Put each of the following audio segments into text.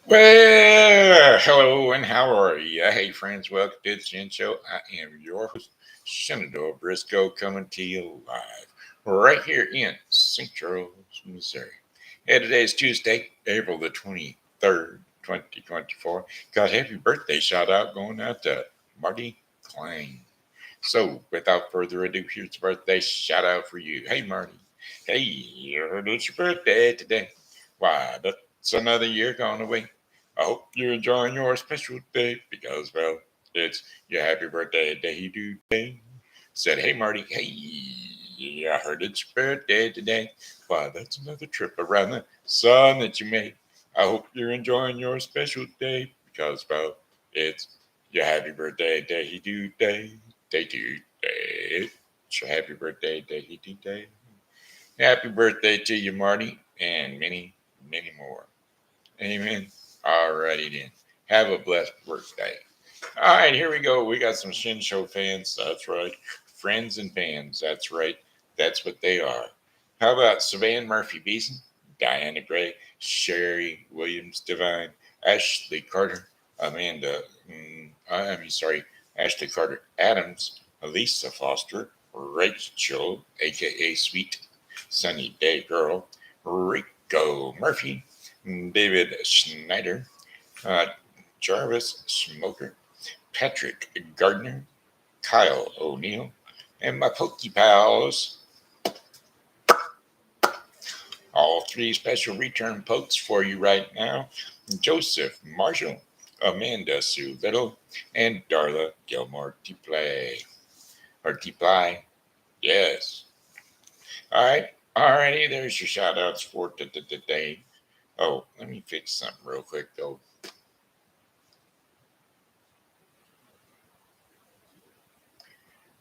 Well, hello and how are you? Hey, friends, welcome to the Shen Show. I am your host, Shenandoah Briscoe, coming to you live right here in St. Charles, Missouri. And today is Tuesday, April the 23rd, 2024. Got happy birthday shout out going out to Marty, Clyne. So, without further ado, here's the birthday shout out for you. Hey, Marty. Hey, you heard it's your birthday today. Why, that's another year gone away. I hope you're enjoying your special day because, well, it's your happy birthday day do day. Said, hey, Marty, hey, I heard it's your birthday today. Why, that's another trip around the sun that you made. I hope you're enjoying your special day because, well, it's your happy birthday day do day. Day to day. It's your happy birthday day to day. Happy birthday to you, Marty, and many, many more. Amen. Alrighty then. Have a blessed birthday. All right, here we go. We got some Shin Show fans. That's right. Friends and fans. That's right. That's what they are. How about Savann Murphy Beason, Diana Gray, Sherry Williams Devine, Ashley Carter, Amanda, Ashley Carter Adams, Elisa Foster, Rachel, a.k.a. Sweet Sunny Day Girl, Rico Murphy, David Snyder, uh, Jarvis Smoker, Patrick Gardner, Kyle O'Neill, and my Pokey pals. All three special return pokes for you right now. Joseph Marshall, Amanda Sue Little, and Darla Gilmore Teply. Or Teply. Yes. All right. Alrighty, there's your shout outs for today. Oh, let me fix something real quick though.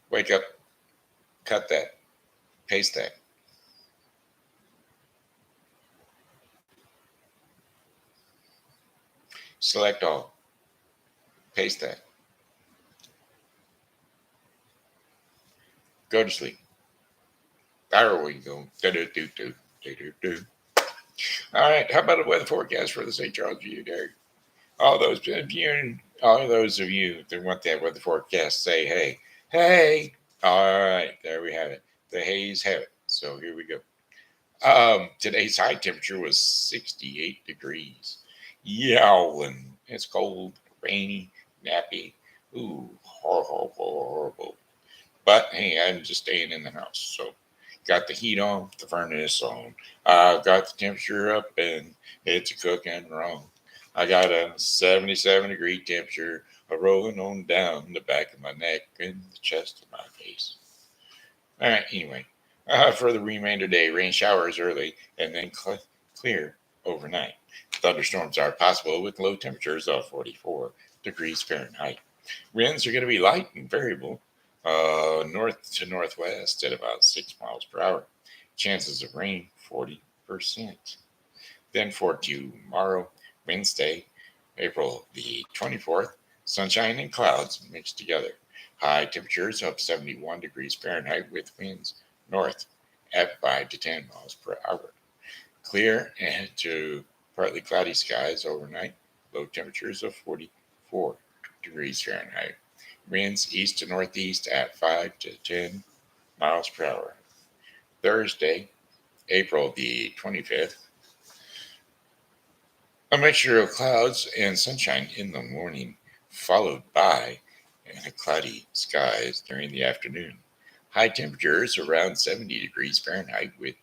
Wake up, cut that, paste that. Select all, paste that. Go to sleep. There we go. Do. All right, how about a weather forecast for the St. Charles view there? All those of you that want that weather forecast, say hey, hey. All right, there we have it. The haze have it. So here we go. Today's high temperature was 68 degrees. Yowling. It's cold, rainy, nappy. Ooh, horrible, horrible. But hey, I'm just staying in the house. So got the heat on, the furnace on. Got the temperature up, and it's a cooking wrong. I got a 77-degree temperature rolling on down the back of my neck and the chest of my face. All right, anyway. For the remainder of the day, rain showers early and then clear overnight. Thunderstorms are possible with low temperatures of 44 degrees Fahrenheit. Winds are going to be light and variable, north to northwest at about 6 miles per hour. Chances of rain 40%. Then for tomorrow, Wednesday, April the 24th, sunshine and clouds mixed together. High temperatures of 71 degrees Fahrenheit with winds north at 5 to 10 miles per hour. Clear and to partly cloudy skies overnight. Low temperatures of 44 degrees Fahrenheit. Winds east to northeast at 5 to 10 miles per hour. Thursday, April the 25th. A mixture of clouds and sunshine in the morning, followed by cloudy skies during the afternoon. High temperatures around 70 degrees Fahrenheit with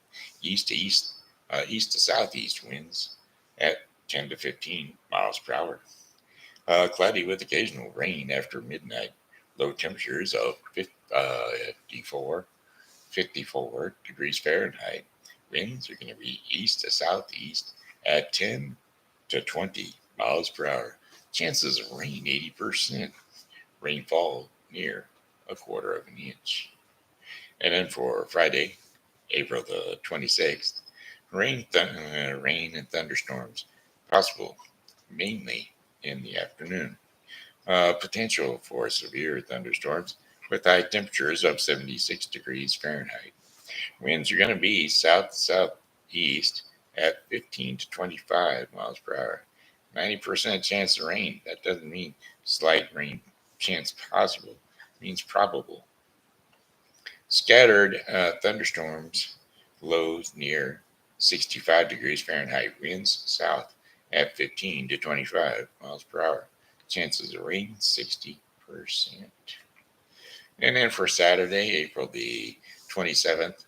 east to southeast winds at 10 to 15 miles per hour. Cloudy with occasional rain after midnight. Low temperatures of 54 degrees Fahrenheit. Winds are going to be east to southeast at 10 to 20 miles per hour. Chances of rain 80%. Rainfall near a quarter of an inch. And then for Friday, April the 26th, rain and thunderstorms possible mainly in the afternoon. Potential for severe thunderstorms with high temperatures of 76 degrees Fahrenheit. Winds are going to be south southeast at 15 to 25 miles per hour. 90% chance of rain. That doesn't mean slight rain chance possible. It means probable. Scattered thunderstorms, lows near 65 degrees Fahrenheit, winds south at 15 to 25 miles per hour. Chances of rain 60%. And then for Saturday, April the 27th,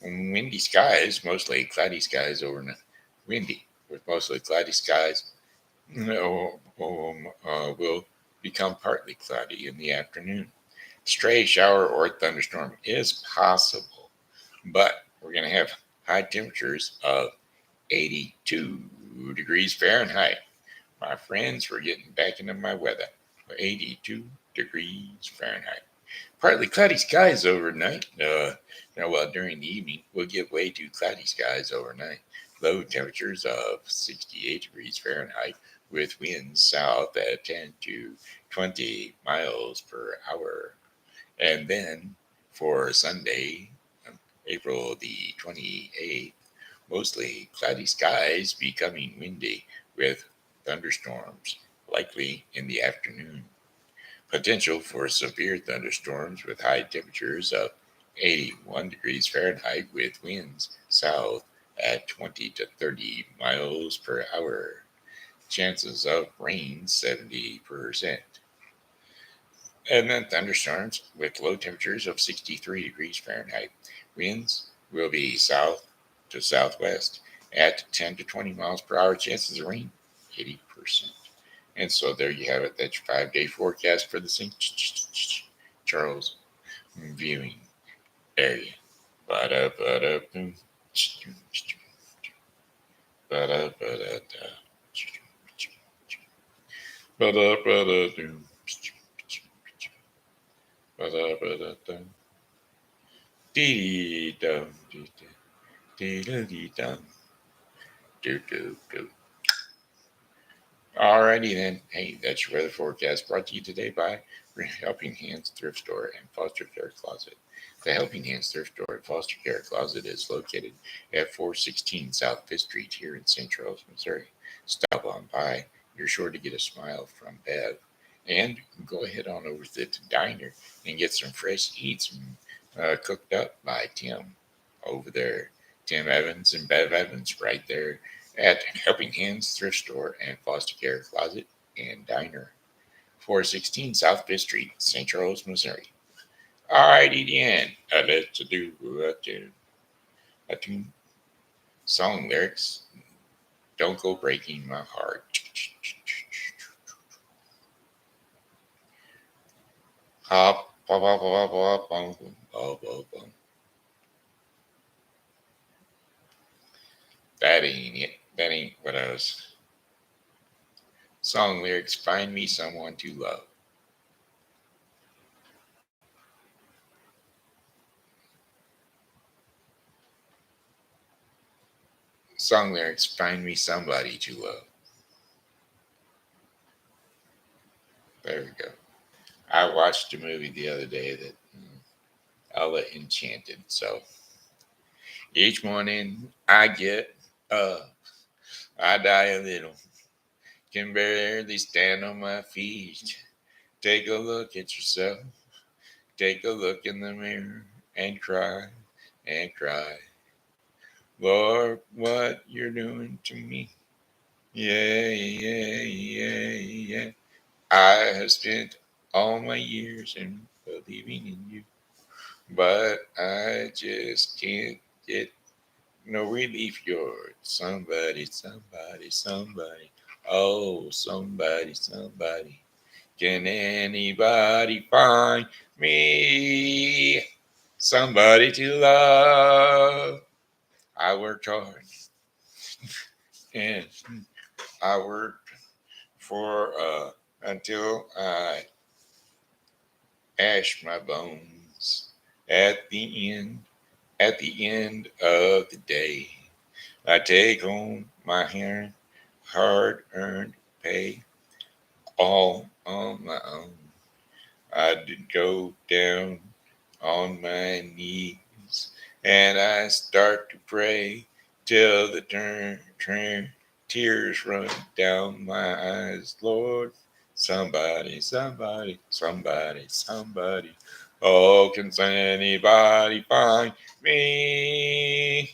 windy skies, mostly cloudy skies overnight. Windy with mostly cloudy skies will become partly cloudy in the afternoon. Stray shower or thunderstorm is possible, but we're going to have high temperatures of 82 degrees Fahrenheit. My friends, we're getting back into my weather. 82 degrees Fahrenheit. Partly cloudy skies overnight. During the evening, we'll get way too cloudy skies overnight. Low temperatures of 68 degrees Fahrenheit with winds south at 10 to 20 miles per hour. And then for Sunday, April the 28th, mostly cloudy skies becoming windy with thunderstorms likely in the afternoon. Potential for severe thunderstorms with high temperatures of 81 degrees Fahrenheit with winds south at 20 to 30 miles per hour. Chances of rain 70%. And then thunderstorms with low temperatures of 63 degrees Fahrenheit. Winds will be south to southwest at 10 to 20 miles per hour. Chances of rain 80%. And so there you have it. That's your 5-day forecast for the St. Charles viewing area. Ba-da-ba-da-boom. Ba-da-ba-da-da. Ba-da-ba-da-doom. Ba-da-ba-da-da. Dee-dee-dum. Dee-dee-dum. Do-do-do. Alrighty then. Hey, that's your weather forecast brought to you today by Helping Hands Thrift Store and Foster Care Closet. The Helping Hands Thrift Store and Foster Care Closet is located at 416 South 5th Street here in St. Charles, Missouri. Stop on by. You're sure to get a smile from Bev. And go ahead on over to the diner and get some fresh eats cooked up by Tim over there. Tim Evans and Bev Evans right there at Helping Hands Thrift Store and Foster Care Closet and Diner, 416 South 5th Street, St. Charles, Missouri. All righty then. Let's do a tune. Song lyrics. Don't go breaking my heart. Hop, hop, hop, hop, hop, hop, hop, hop, hop. That ain't it. That ain't what I was. Song lyrics. Find me someone to love. Song lyrics. Find me somebody to love. There we go. I watched a movie the other day that Ella Enchanted. So each morning I get up, I die a little, can barely stand on my feet. Take a look at yourself, take a look in the mirror and cry and cry. Lord, what you're doing to me. Yeah, yeah, yeah, yeah. I have spent all my years in believing in you, but I just can't get no relief. You're somebody, somebody, somebody. Oh, somebody, somebody. Can anybody find me somebody to love? I worked hard and I worked for until I ashed my bones at the end of the day. I take home my hard earned pay all on my own. I did go down on my knees and I start to pray till the Tears run down my eyes, Lord. Somebody, somebody, somebody, somebody. Oh, can anybody find me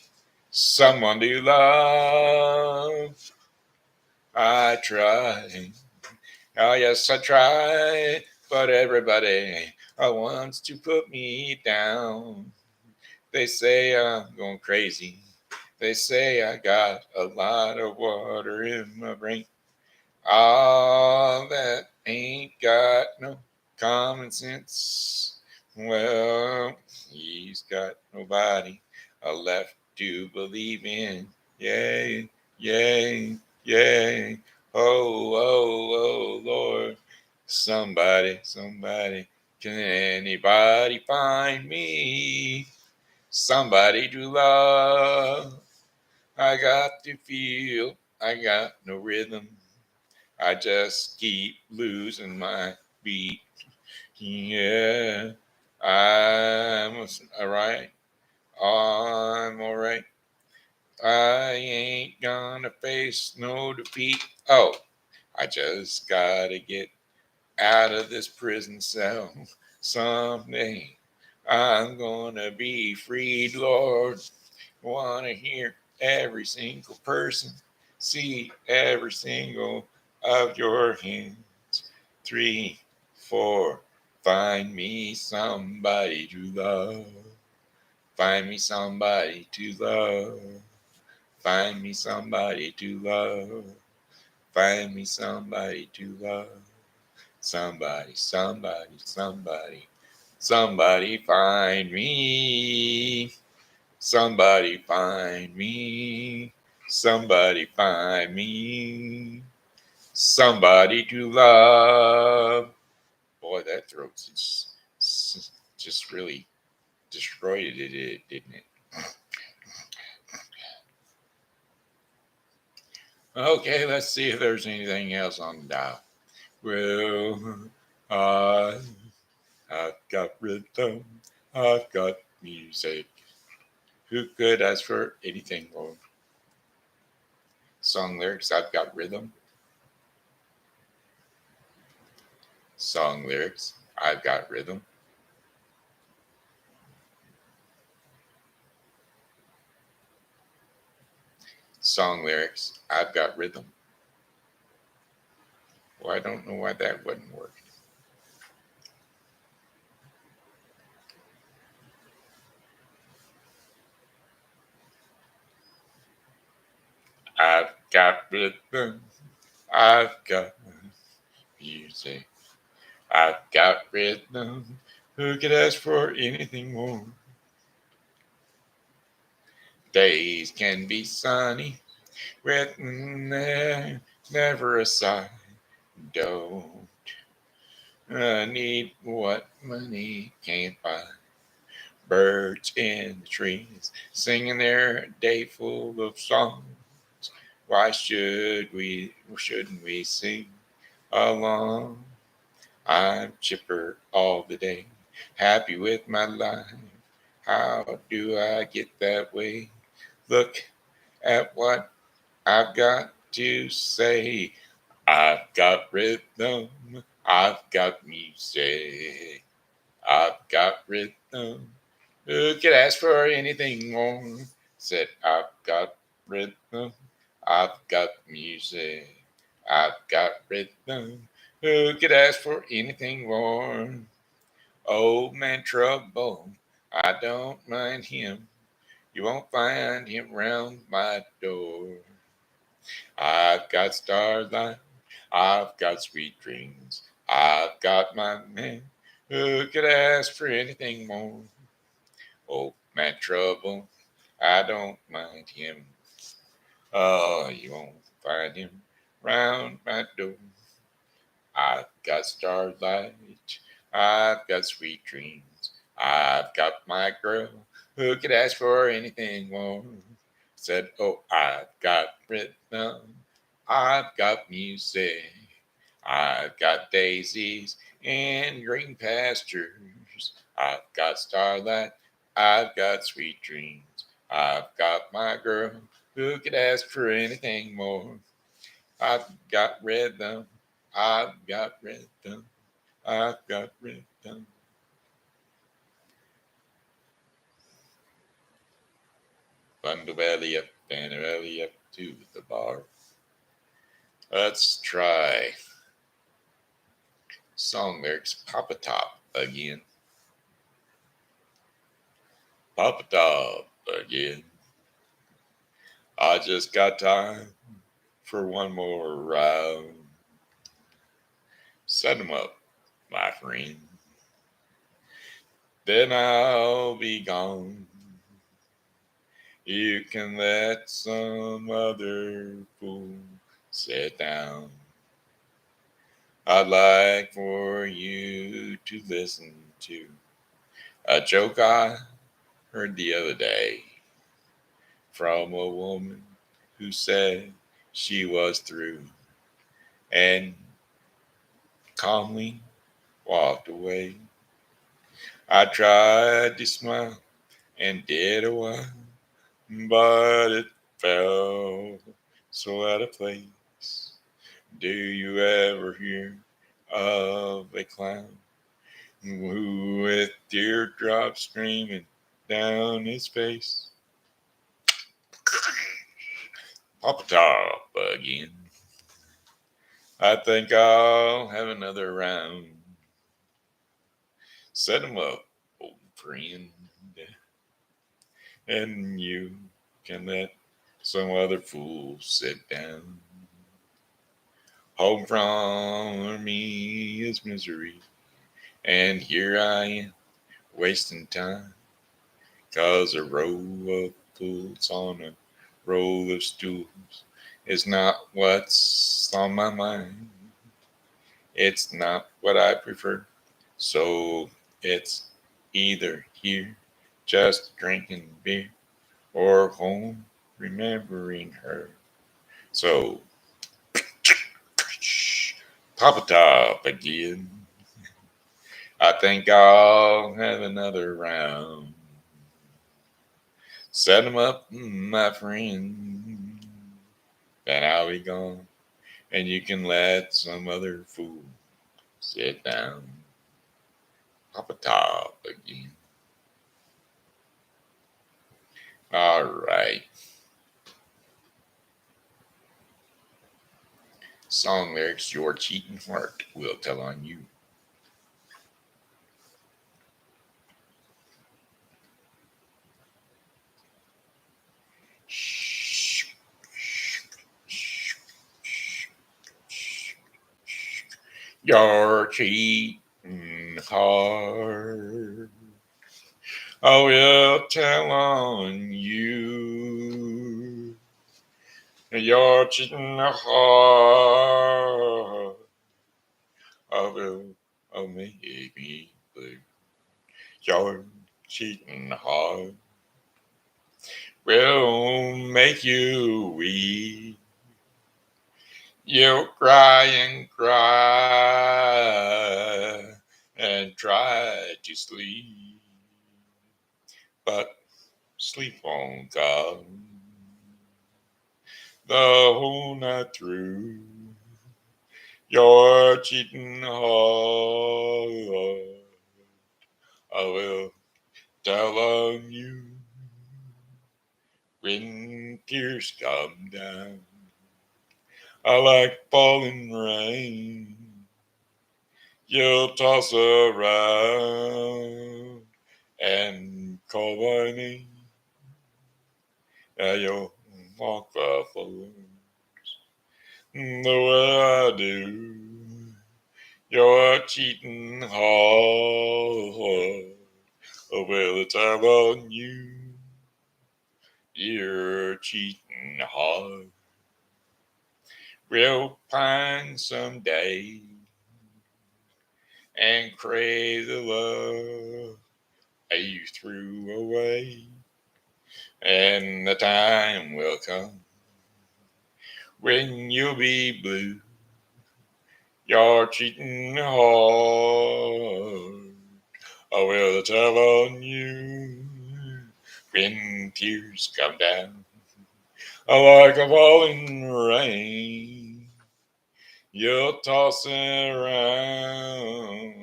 someone to love? I try. Oh, yes, I try. But everybody wants to put me down. They say I'm going crazy. They say I got a lot of water in my brain. All that ain't got no common sense. Well, he's got nobody left to believe in. Yay, yay, yay. Oh, oh, oh, Lord. Somebody, somebody, can anybody find me? Somebody to love. I got to feel, I got no rhythm. I just keep losing my beat. Yeah, I'm alright. I'm alright. I ain't gonna face no defeat. Oh, I just gotta get out of this prison cell someday. I'm gonna be freed, Lord. Want to hear every single person, see every single of your hands. 3, 4, find me somebody to love. Find me somebody to love. Find me somebody to love. Find me somebody to love. Somebody, somebody, somebody, somebody find me. Somebody find me. Somebody find me. Somebody to love. Boy, that throat just really destroyed it, didn't it? Okay, let's see if there's anything else on the dial. Well, I, I've got rhythm. I've got music. Who could ask for anything more? Song lyrics, I've got rhythm. Song lyrics, I've got rhythm. Song lyrics, I've got rhythm. Well, I don't know why that wouldn't work. I've got rhythm. I've got music. I've got rhythm. Who could ask for anything more? Days can be sunny, with never a sigh. Don't need what money can't buy. Birds in the trees singing their day full of songs. Why shouldn't we sing along? I'm chipper all the day, happy with my life. How do I get that way? Look at what I've got to say. I've got rhythm, I've got music, I've got rhythm. Who could ask for anything more? Said I've got rhythm, I've got music, I've got rhythm. Who could ask for anything more? Old man trouble, I don't mind him. You won't find him round my door. I've got starlight, I've got sweet dreams, I've got my man. Who could ask for anything more? Old man trouble, I don't mind him. Oh, you won't find him round my door. I've got starlight, I've got sweet dreams, I've got my girl. Who could ask for anything more? Said, oh, I've got rhythm, I've got music, I've got daisies and green pastures, I've got starlight, I've got sweet dreams, I've got my girl. Who could ask for anything more? I've got red thumb. I've got red thumb. I've got red thumb. Bundle belly up and belly up to the bar. Let's try song lyrics. Papa Top again. Papa Top again. I just got time for one more round. Set 'em up, my friend. Then I'll be gone. You can let some other fool sit down. I'd like for you to listen to a joke I heard the other day from a woman who said she was through and calmly walked away. I tried to smile and did a while, but it fell so out of place. Do you ever hear of a clown who with teardrops streaming down his face? Papa Top again. I think I'll have another round. Set 'em up, old friend, and you can let some other fool sit down. Home from me is misery, and here I am wasting time, 'cause a row of fools on a row of stools is not what's on my mind. It's not what I prefer, so it's either here just drinking beer or home remembering her. So, Papa Top again. I think I'll have another round. Set 'em up, my friend. Then I'll be gone, and you can let some other fool sit down. Papa Top again. All right. Song lyrics, your cheating heart will tell on you. Your cheating heart, I will tell on you. Your cheating heart, I will make me blue. Your cheating heart will make you weep. You'll cry and cry and try to sleep, but sleep won't come the whole night through. Your cheating heart, I will tell on you when tears come down. I like falling rain. You'll toss around and call my name. And you'll walk the floors the way I do. You're cheating hard. Oh, well, it's all on you. You're cheating hard. We'll pine someday and crave the love you threw away. And the time will come when you'll be blue. You're cheating hard. I will tell on you when tears come down. like a falling rain. You're tossing around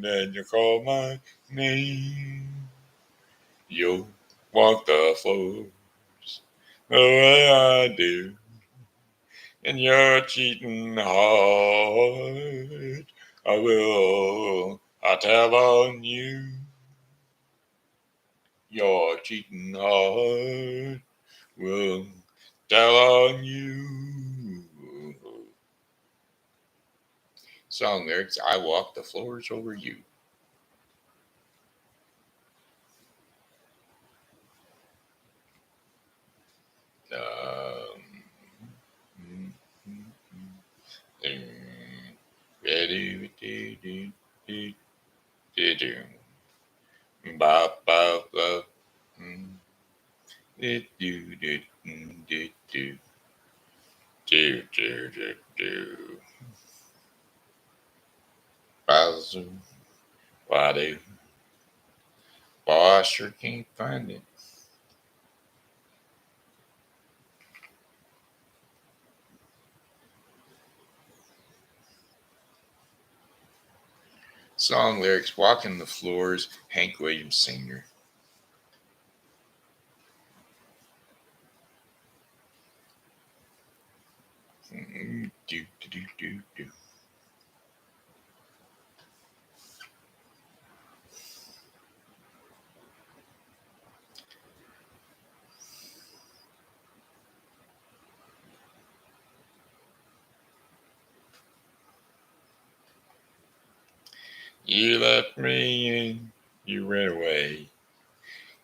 and you call my name. You walk the floors the way I do, and you're cheating hard. I tell on you. You're cheating hard. Will tell on you. Song lyrics: I walk the floors over you. Um, Ba ba ba. Do do do do do do do do do. Bazoo, body. Boy, I sure can't find it. Song lyrics: Walking the floors. Hank Williams Sr. Do do do do do. You left me and you ran away.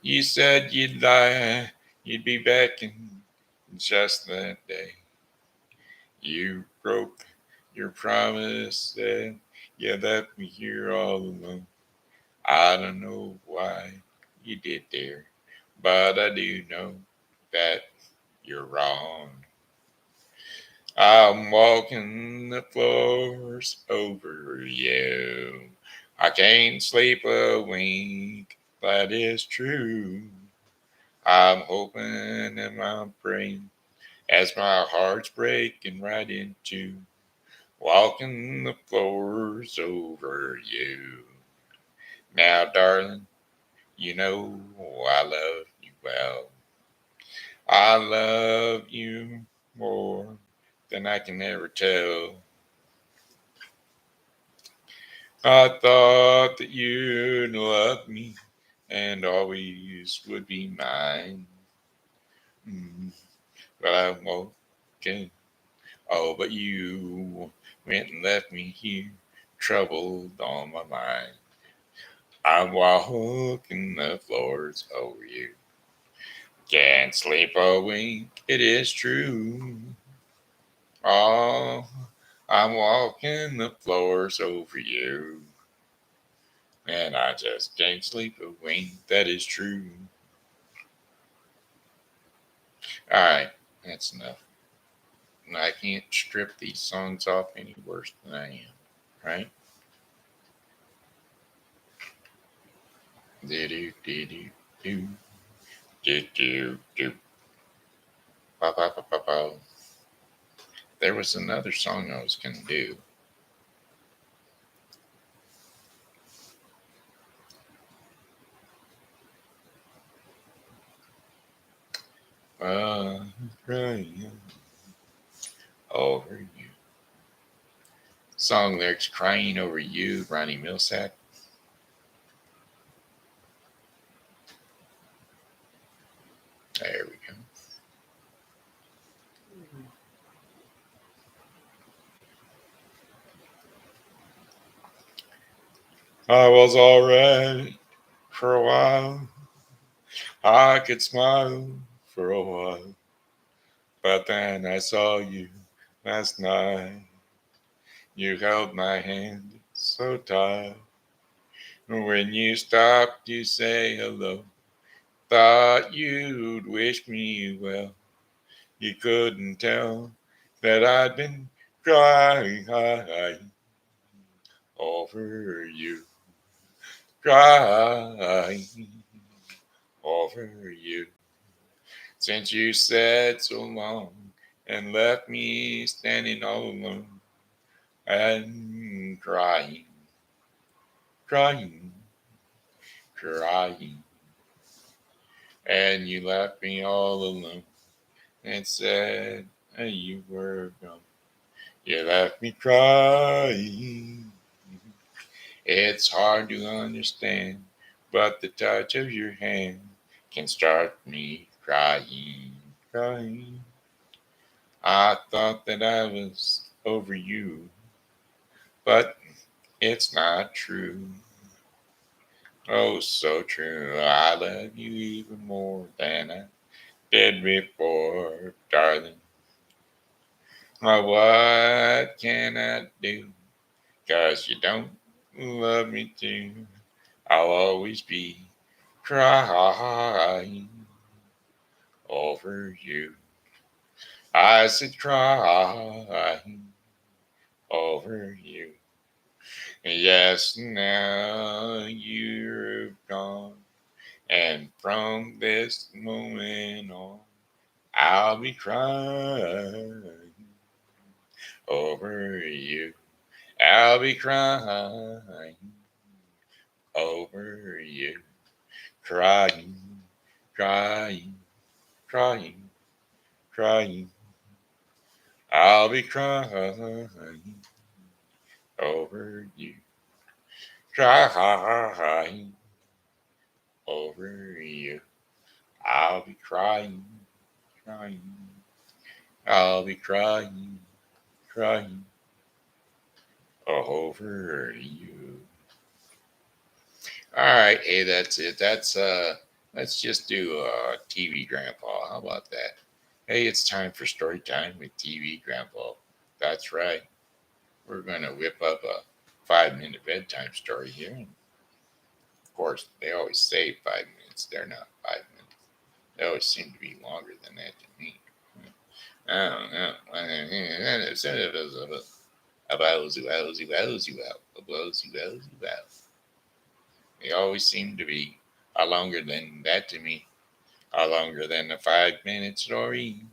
You said you'd lie, you'd be back in just that day. You broke your promise and you left me here all alone. I don't know why you did there, but I do know that you're wrong. I'm walking the floors over you. I can't sleep a wink, that is true. I'm hoping and I'm praying as my heart's breaking right into walking the floors over you. Now, darling, you know I love you well. I love you more than I can ever tell. I thought that you'd love me and always would be mine. Mm, but I won't. Okay. Oh, but you went and left me here, troubled on my mind. I'm walking the floors over you. Can't sleep a wink, it is true. Oh, I'm walking the floors over you. And I just can't sleep a wink, that is true. Alright, that's enough. I can't strip these songs off any worse than I am, right? Do do do do do do do do. Ba ba ba ba ba. There was another song I was gonna do. Crying over you. Song lyrics: Crying over you, Ronnie Millsap. There we go. I was alright for a while. I could smile for a while. But then I saw you last night. You held my hand so tight. When you stopped to say hello, thought you'd wish me well. You couldn't tell that I'd been crying over you, crying over you. since you said so long and left me standing all alone and crying, crying, crying. And you left me all alone and said you were gone. You left me crying. It's hard to understand, but the touch of your hand can start me crying, crying. I thought that I was over you, but it's not true. Oh, so true. I love you even more than I did before, darling. What can I do? 'Cause you don't love me too. I'll always be crying over you. I said crying over you. Yes, now you're gone. And from this moment on, I'll be crying over you. I'll be crying over you. Crying, crying, crying, crying. I'll be crying over you. Crying over you. I'll be crying, crying. I'll be crying, crying over you. All right, hey, that's it. Let's just do TV Grandpa. How about that? Hey, it's time for story time with TV Grandpa. That's right. We're gonna whip up a 5 minute bedtime story here. And of course, they always say 5 minutes. They're not 5 minutes. They always seem to be longer than that to me. I don't know. They always seem to be longer than that to me. Longer than a 5 minute story.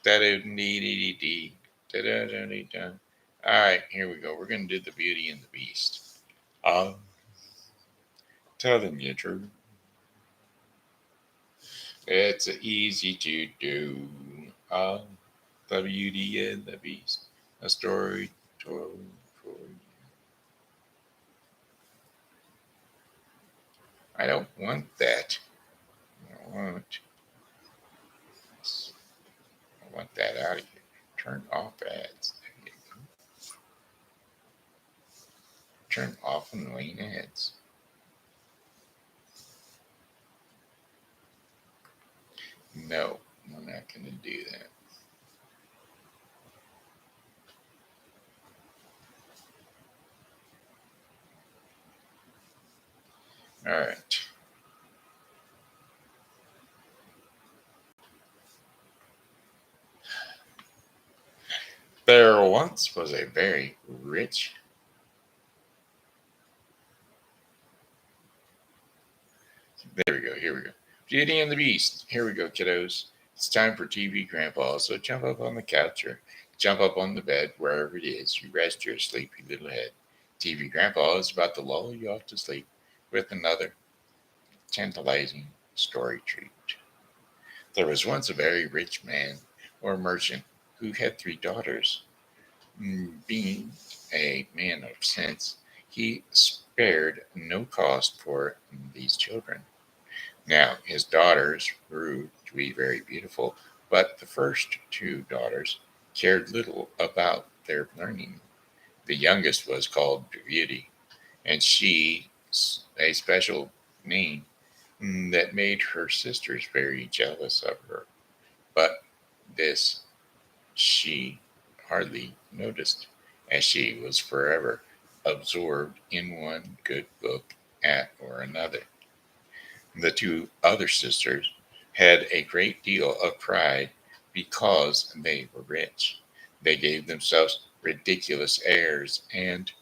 Da-da-dee-dee-dee-dee. Da-da-da-dee-da. All right, here we go. We're going to do the Beauty and the Beast. I'm telling you true. It's easy to do. The Beauty and the Beast. A story told for you. I don't want that. I want that out of here. Turn off ads. Turn off annoying ads. No, we're not going to do that. All right. There once was a very rich. There we go. Here we go. Beauty and the Beast. Here we go, kiddos. It's time for TV Grandpa. So jump up on the couch or jump up on the bed, wherever it is. You rest your sleepy little head. TV Grandpa is about to lull you off to sleep with another tantalizing story treat. There was once a very rich man or merchant who had 3 daughters. Being a man of sense, he spared no cost for these children. Now, his daughters grew to be very beautiful, but the first 2 daughters cared little about their learning. The youngest was called Beauty, and she a special name that made her sisters very jealous of her. But this she hardly noticed, as she was forever absorbed in one good book or another. The 2 other sisters had a great deal of pride because they were rich. They gave themselves ridiculous airs and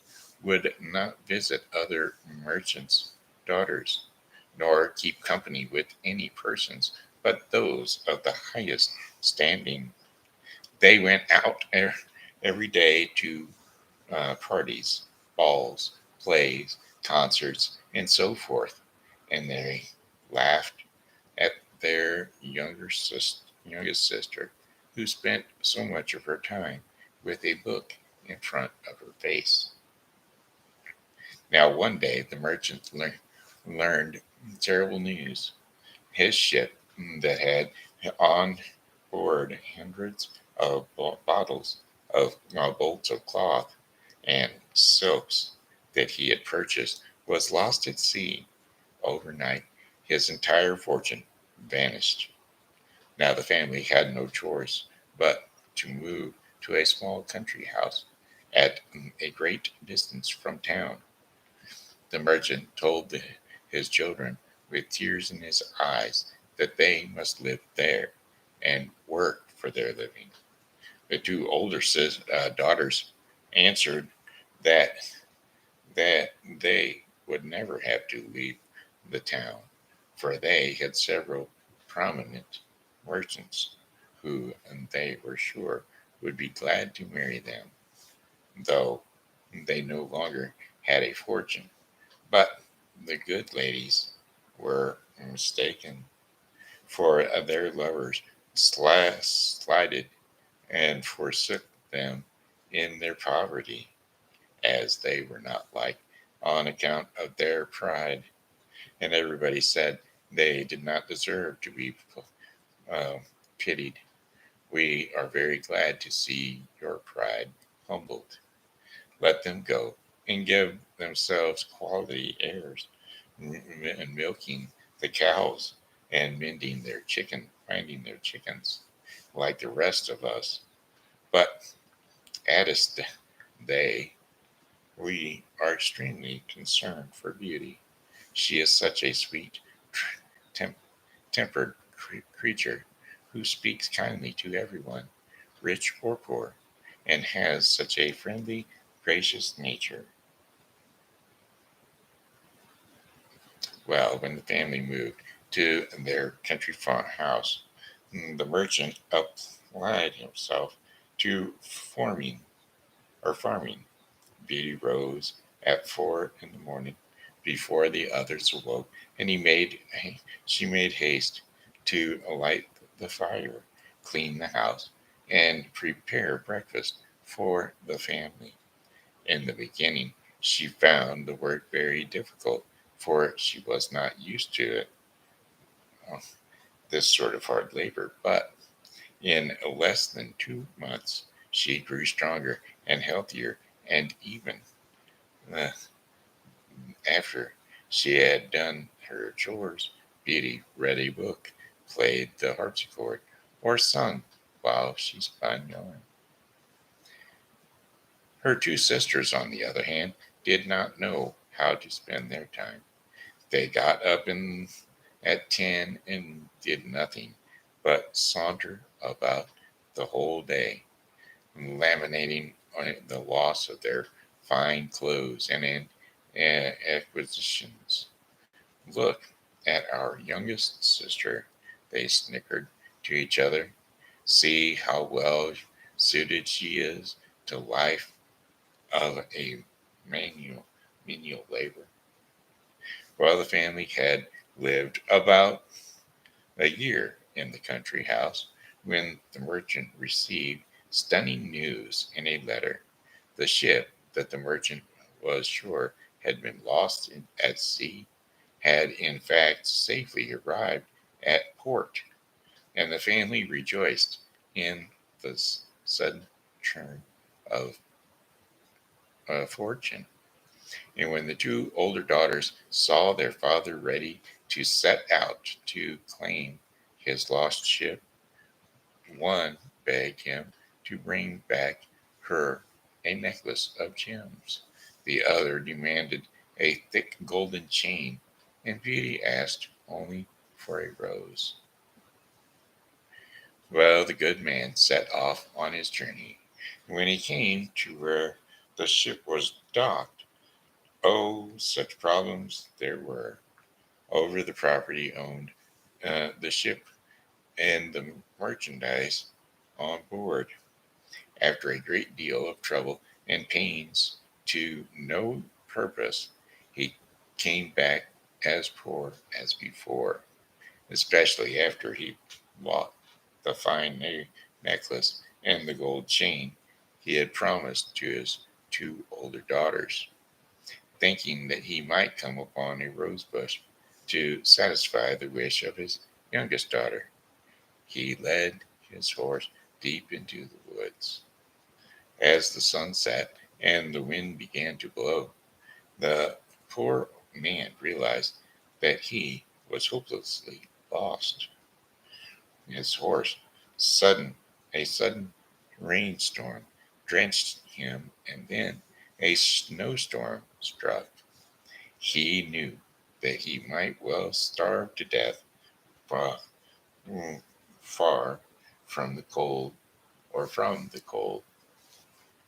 would not visit other merchants' daughters, nor keep company with any persons but those of the highest standing. They went out every day to parties, balls, plays, concerts, and so forth, and they laughed at their youngest sister, who spent so much of her time with a book in front of her face. Now, one day, the merchant learned terrible news. His ship that had on board hundreds of bottles of bolts of cloth and silks that he had purchased was lost at sea. Overnight, his entire fortune vanished. Now the family had no choice but to move to a small country house at a great distance from town. The merchant told his children with tears in his eyes that they must live there and work for their living. The two older daughters answered that they would never have to leave the town, for they had several prominent merchants who and they were sure would be glad to marry them, though they no longer had a fortune. But the good ladies were mistaken, for their lovers slided and forsook them in their poverty, as they were not liked on account of their pride. And everybody said they did not deserve to be uh, pitied. We are very glad to see your pride humbled. Let them go and give themselves quality airs, and milking the cows and finding their chickens, like the rest of us. But addest they, we are extremely concerned for Beauty. She is such a sweet, tem- tempered creature who speaks kindly to everyone, rich or poor, and has such a friendly, gracious nature. Well, when the family moved to their country farmhouse, the merchant applied himself to forming farming. Beauty rose at 4 in the morning before the others awoke, and she made haste to light the fire, clean the house, and prepare breakfast for the family. In the beginning, she found the work very difficult, for she was not used to it, uh, this sort of hard labor. But in less than 2 months, she grew stronger and healthier, and even uh, after she had done her chores, Beauty read a book, played the harpsichord, or sung while she spun yarn. Her two sisters, on the other hand, did not know how to spend their time. They got up at 10 and did nothing but saunter about the whole day, laminating on the loss of their fine clothes and acquisitions. Look at our youngest sister, they snickered to each other. See how well suited she is to life of a manual, menial labor. Well, the family had lived about a year in the country house when the merchant received stunning news in a letter. The ship that the merchant was sure had been lost at sea had in fact safely arrived at port, and the family rejoiced in the sudden turn of fortune. And when the two older daughters saw their father ready to set out to claim his lost ship, one begged him to bring back her a necklace of gems. The other demanded a thick golden chain, and Beauty asked only for a rose. Well, the good man set off on his journey. When he came to where the ship was docked, oh, such problems there were over the property owned the ship. and the merchandise on board. After a great deal of trouble and pains to no purpose, he came back as poor as before, especially after he bought the fine necklace and the gold chain he had promised to his two older daughters, thinking that he might come upon a rose bush to satisfy the wish of his youngest daughter. He led his horse deep into the woods. As the sun set and the wind began to blow, the poor man realized that he was hopelessly lost. His horse, sudden a sudden rainstorm drenched him, and then a snowstorm struck. He knew that he might well starve to death far, far from the cold,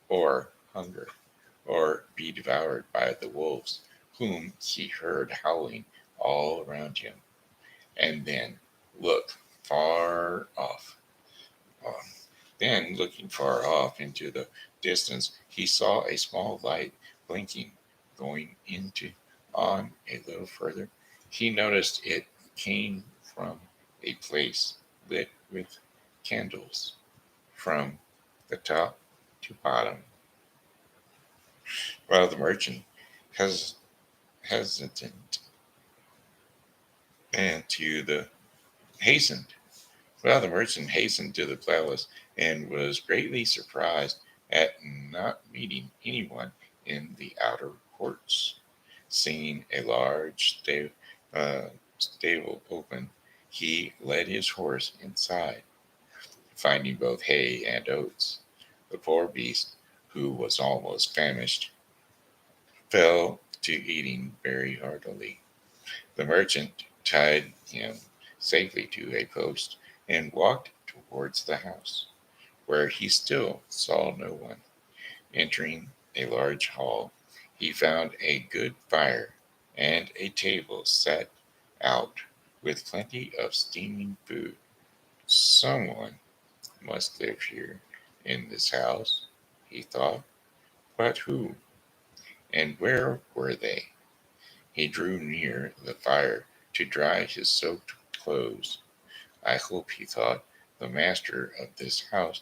or hunger, or be devoured by the wolves, whom he heard howling all around him. And then look far off. Uh, then, looking far off into the distance, he saw a small light blinking, going into on a little further. He noticed it came from a place lit with candles from the top to bottom. While the merchant, hes- hesitant and to the hastened Well, the merchant hastened to the palace and was greatly surprised at not meeting anyone in the outer courts. Seeing a large stable open, he led his horse inside, finding both hay and oats. The poor beast, who was almost famished, fell to eating very heartily. The merchant tied him safely to a post and walked towards the house, where he still saw no one. Entering a large hall, he found a good fire and a table set out with plenty of steaming food. Someone must live here in this house, he thought, but who? And where were they? He drew near the fire to dry his soaked clothes. I hope, he thought, the master of this house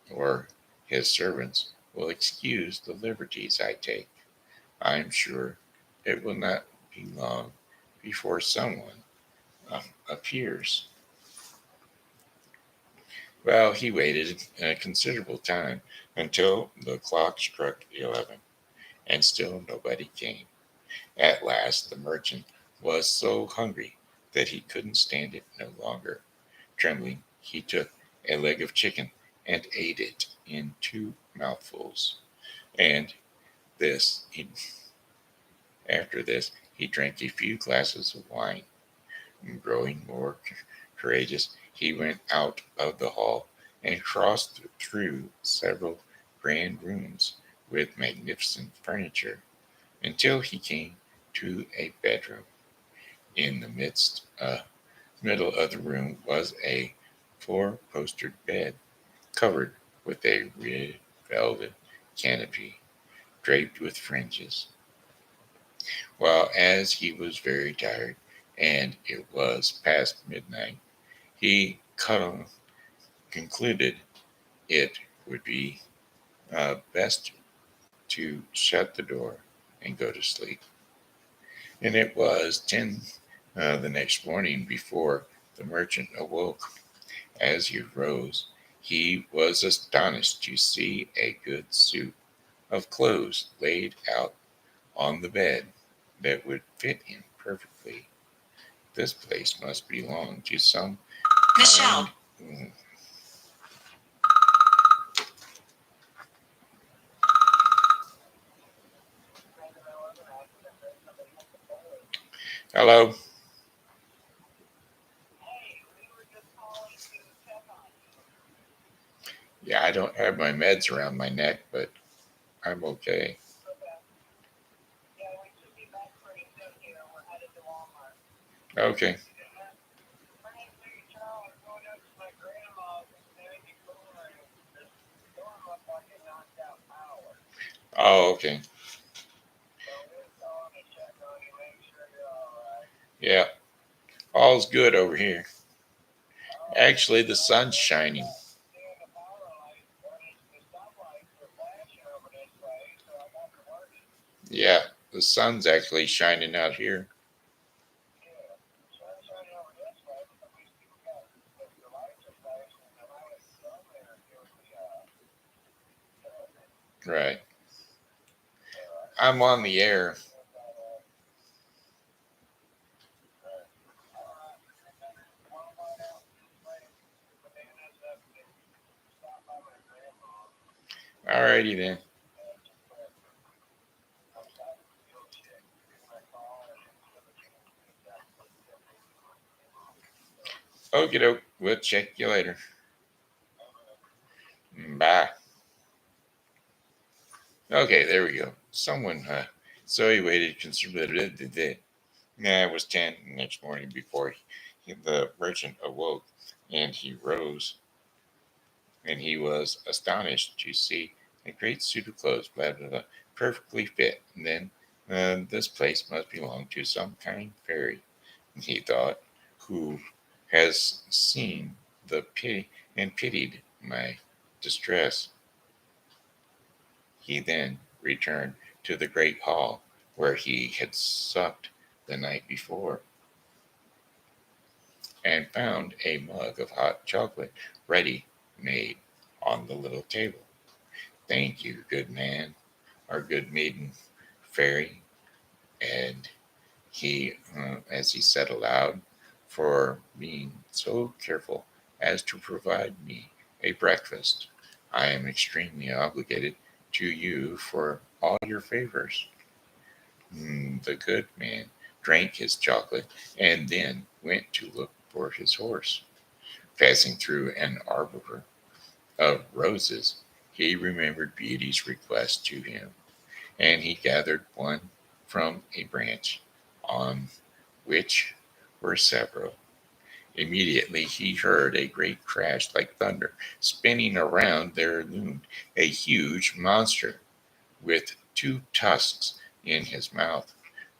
or his servants will excuse the liberties I take. I am sure it will not be long before someone appears. Well, he waited a considerable time until the clock struck 11, and still nobody came. At last, the merchant was so hungry that he couldn't stand it no longer. Trembling, he took a leg of chicken and ate it in two mouthfuls. And this, he, after this, he drank a few glasses of wine. Growing more courageous, he went out of the hall and crossed through several grand rooms with magnificent furniture until he came to a bedroom. In the middle of the room was a four-postered bed covered with a red velvet canopy draped with fringes. While as he was very tired and it was past midnight, he concluded it would be best to shut the door and go to sleep. And it was 10 the next morning before the merchant awoke. As he rose, he was astonished to see a good suit of clothes laid out on the bed that would fit him perfectly. This place must belong to some Michelle. Kind. Hello. Yeah, I don't have my meds around my neck, but I'm okay. Okay. Oh, okay. Yeah, all's good over here. Actually, the sun's shining. Yeah, the sun's actually shining out here. Right. I'm on the air. Alrighty then. Okie doke. We'll check you later. Bye. Okay, there we go. Someone, so he waited considerably. Nah, it was 10 next morning before the merchant awoke, and he rose, and he was astonished to see a great suit of clothes, blah, blah, blah, perfectly fit. And then, this place must belong to some kind fairy, he thought, who has seen the pity and pitied my distress. He then returned to the great hall where he had supped the night before, and found a mug of hot chocolate ready made on the little table. Thank you, good man, our good maiden fairy, and he, as he said aloud, for being so careful as to provide me a breakfast. I am extremely obligated to you for all your favors. The good man drank his chocolate and then went to look for his horse. Passing through an arbor of roses, he remembered Beauty's request to him, and he gathered one from a branch on which were several. Immediately he heard a great crash like thunder. Spinning around there loomed a huge monster with two tusks in his mouth,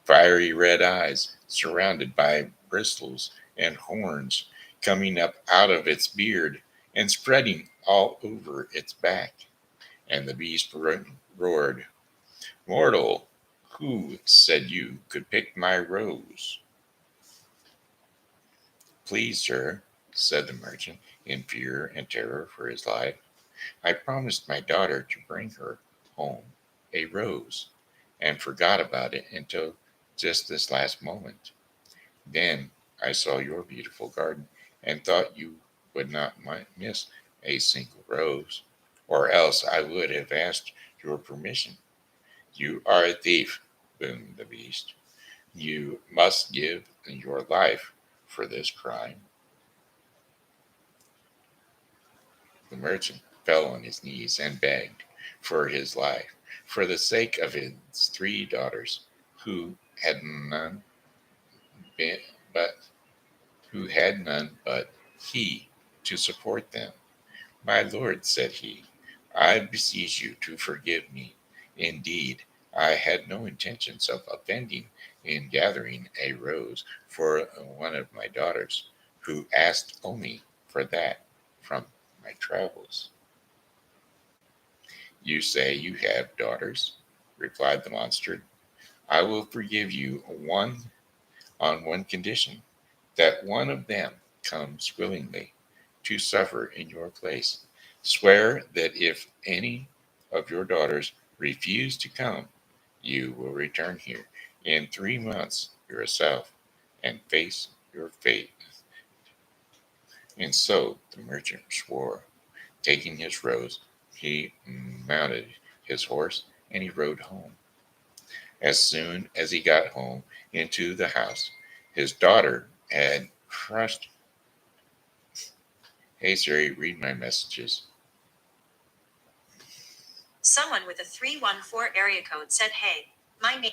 fiery red eyes surrounded by bristles and horns coming up out of its beard and spreading all over its back. And the beast roared, "Mortal, who said you could pick my rose?" "Please, sir," said the merchant, in fear and terror for his life, "I promised my daughter to bring her home a rose, and forgot about it until just this last moment. Then I saw your beautiful garden, and thought you would not miss a single rose, or else I would have asked your permission." "You are a thief," boomed the beast. "You must give your life for this crime." The merchant fell on his knees and begged for his life, for the sake of his three daughters, who had none been, but he to support them. "My lord," said he, "I beseech you to forgive me. Indeed, I had no intentions of offending in gathering a rose for one of my daughters, who asked only for that from my travels." "You say you have daughters," replied the monster. "I will forgive you one on one condition, that one of them comes willingly to suffer in your place. Swear that if any of your daughters refuse to come, you will return here in 3 months yourself and face your fate." And so the merchant swore. Taking his rose, he mounted his horse and he rode home. As soon as he got home into the house, his daughter had crushed. "Hey Siri, read my messages." Someone with a 314 area code said, "Hey, my name."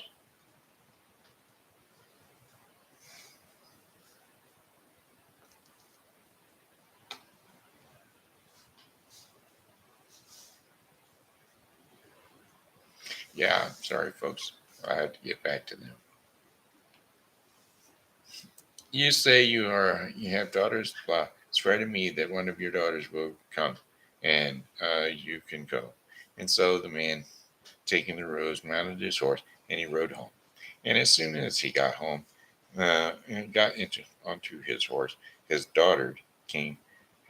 Yeah, sorry, folks. I had to get back to them. You say you have daughters. Well, it's right to me that one of your daughters will come, and you can go. And so the man, taking the rose, mounted his horse, and he rode home. And as soon as he got home, and got into onto his horse, his daughter came.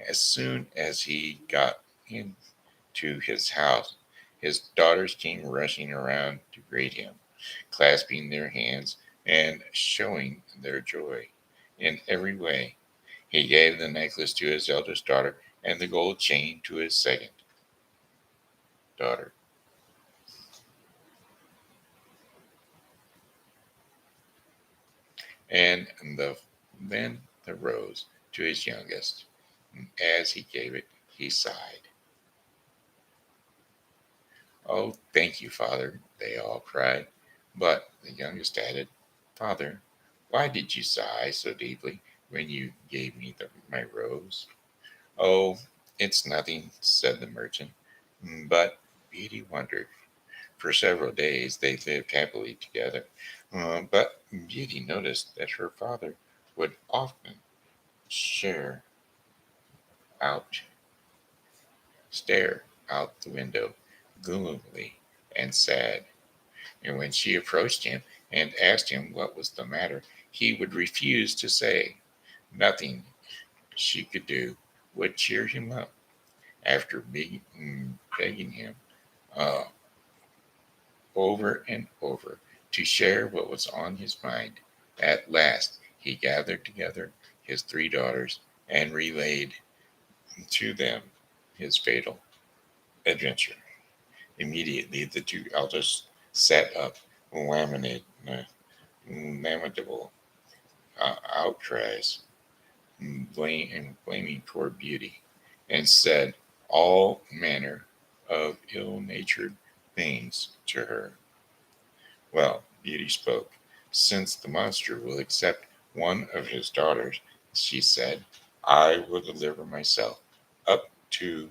As soon as he got into his house, his daughters came rushing around to greet him, clasping their hands and showing their joy in every way. He gave the necklace to his eldest daughter and the gold chain to his second daughter. And then the rose to his youngest. As he gave it, he sighed. Oh, thank you, Father, they all cried. But the youngest added, Father, why did you sigh so deeply when you gave me my rose? Oh, it's nothing, said the merchant. But Beauty wondered. For several days they lived happily together. But Beauty noticed that her father would often share out, stare out the window gloomily and sad. And when she approached him and asked him what was the matter, he would refuse to say. Nothing she could do would cheer him up. After begging him uh, over and over to share what was on his mind, at last he gathered together his three daughters and relayed to them his fatal adventure. Immediately, the two eldest sat up, lamentable outcries, blaming poor Beauty, and said all manner of ill-natured things to her. Well, Beauty spoke. Since the monster will accept one of his daughters, she said, I will deliver myself up to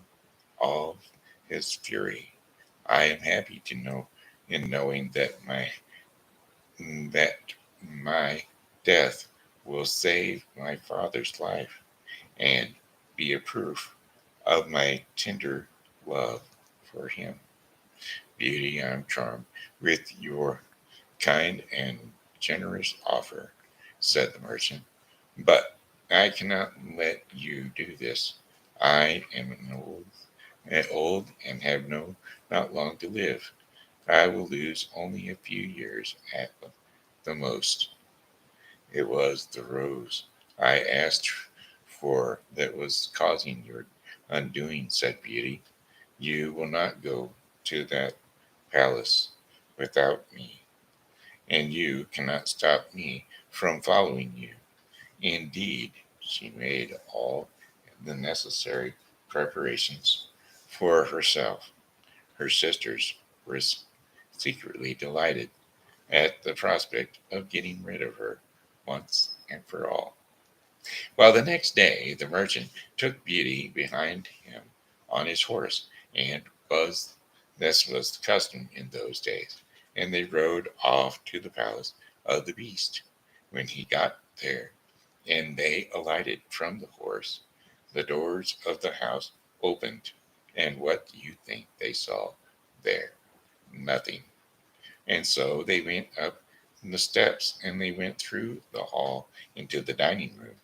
all his fury. I am happy to know in knowing that my death will save my father's life and be a proof of my tender love for him. Beauty, I am charmed with your kind and generous offer, said the merchant. But I cannot let you do this. I am old and have not long to live. I will lose only a few years at the most. It was the rose I asked for that was causing your undoing, said Beauty. You will not go to that palace without me, and you cannot stop me from following you. Indeed, she made all the necessary preparations for herself. Her sisters were secretly delighted at the prospect of getting rid of her once and for all. Well, the next day the merchant took Beauty behind him on his horse, and was this was the custom in those days, and they rode off to the palace of the beast. When he got there, and they alighted from the horse, the doors of the house opened, and what do you think they saw there? Nothing. And so they went up the steps, and they went through the hall into the dining room.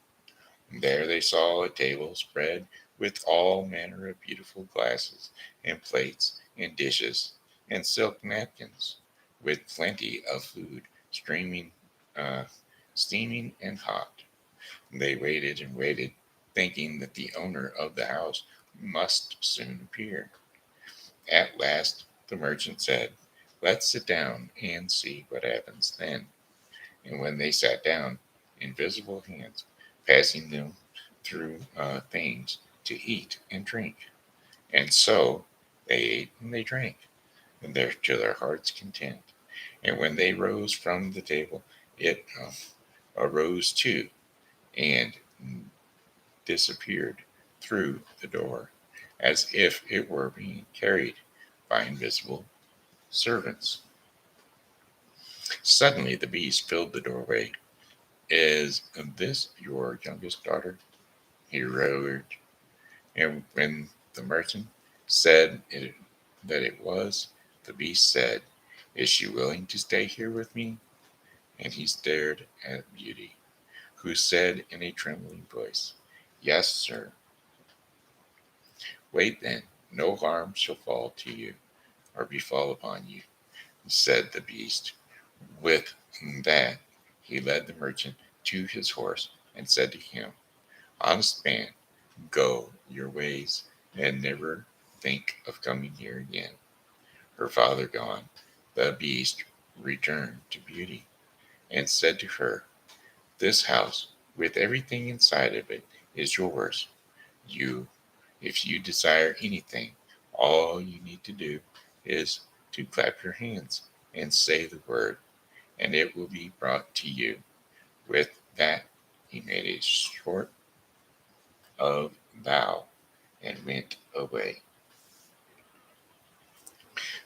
There they saw a table spread with all manner of beautiful glasses and plates and dishes and silk napkins, with plenty of food streaming, uh, steaming and hot. They waited and waited, thinking that the owner of the house must soon appear. At last the merchant said, Let's sit down and see what happens then. And when they sat down, invisible hands passing them through things to eat and drink. And so they ate and they drank, and to their heart's content. And when they rose from the table, it arose too, and disappeared through the door, as if it were being carried by invisible servants. Suddenly the beast filled the doorway. Is this your youngest daughter? He roared. And when the merchant said that it was, the beast said, is she willing to stay here with me? And he stared at Beauty, who said in a trembling voice, yes, sir. Wait then, no harm shall fall to you or befall upon you, said the beast. With that, he led the merchant to his horse and said to him, honest man, go your ways and never think of coming here again. Her father gone, the beast returned to Beauty and said to her, this house, with everything inside of it, is yours. You, if you desire anything, all you need to do is to clap your hands and say the word, and it will be brought to you. With that, he made a short of bow and went away.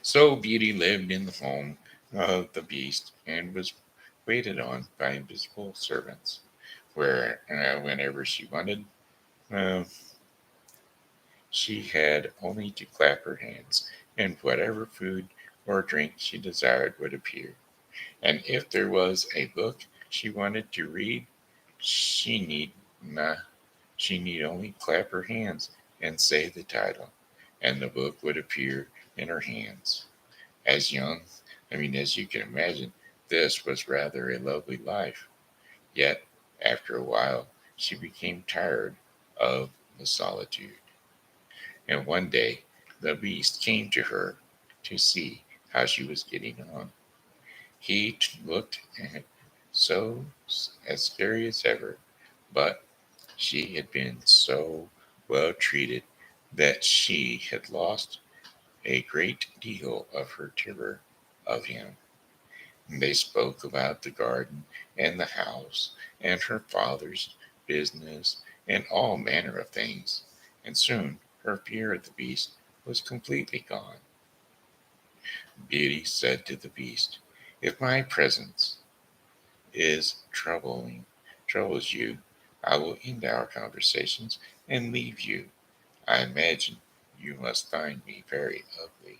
So Beauty lived in the home of the beast and was waited on by invisible servants, where whenever she wanted, uh, she had only to clap her hands, and whatever food or drink she desired would appear. And if there was a book she wanted to read, she need not she need only clap her hands and say the title, and the book would appear in her hands. As young, as you can imagine, this was rather a lovely life. Yet, after a while, she became tired of the solitude. And one day, the beast came to her to see how she was getting on. He looked so as scary as ever, but she had been so well treated that she had lost a great deal of her terror of him. They spoke about the garden and the house and her father's business and all manner of things, and soon her fear of the beast was completely gone. Beauty said to the beast, if my presence is troubles you, I will end our conversations and leave you. I imagine you must find me very ugly.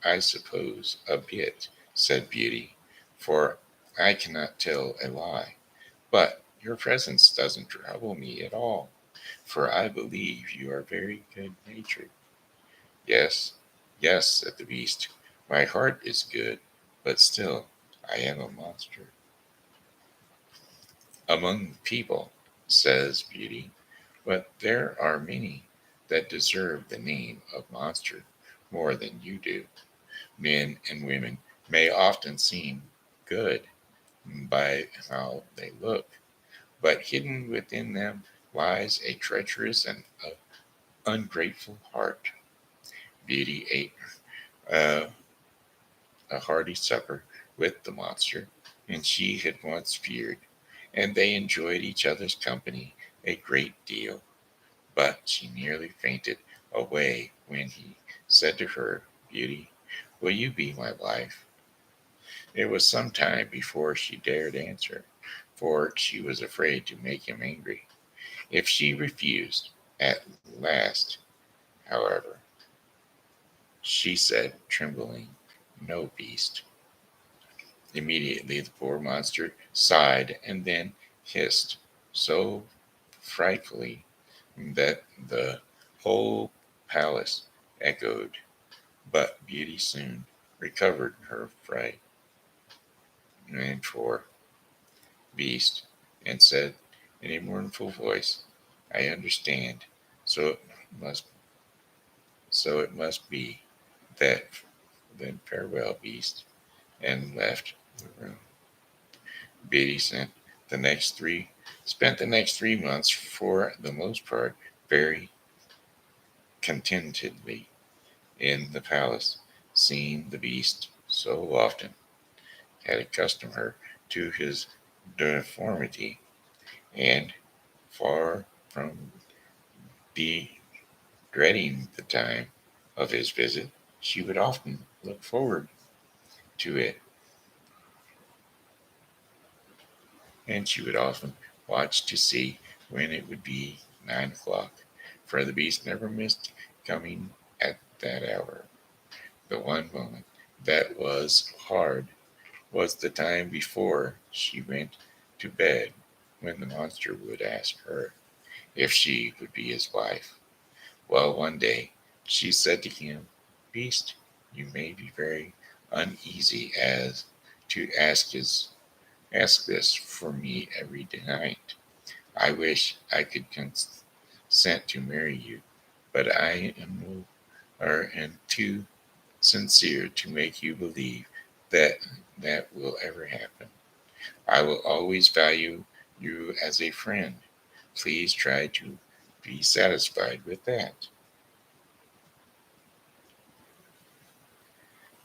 I suppose a bit, said Beauty, for I cannot tell a lie. But your presence doesn't trouble me at all, for I believe you are very good natured. Yes, yes, said the beast. My heart is good, but still I am a monster. Among people, says Beauty, but there are many that deserve the name of monster more than you do. Men and women may often seem good by how they look, but hidden within them lies a treacherous and ungrateful heart. Beauty ate uh, a hearty supper with the monster, and she had once feared, and they enjoyed each other's company a great deal. But she nearly fainted away when he said to her, Beauty, will you be my wife? It was some time before she dared answer, for she was afraid to make him angry. If she refused, at last, however, she said, trembling, no, beast. Immediately the poor monster sighed and then hissed so frightfully that the whole palace echoed. But Beauty soon recovered her fright and for beast and said in a mournful voice, I understand. So it must so it must be that then farewell, beast, and left the room. Beatty spent the next 3 months for the most part very contentedly in the palace, seeing the beast so often had accustomed her to his deformity, and far from the dreading the time of his visit, she would often look forward to it, and she would often watch to see when it would be 9 o'clock, for the beast never missed coming at that hour. The one moment that was hard was the time before she went to bed, when the monster would ask her if she would be his wife. Well, one day she said to him, "Beast, you may be very uneasy as to ask this for me every night. I wish I could consent to marry you, but I am too sincere to make you believe that that will ever happen. I will always value you as a friend. Please try to be satisfied with that."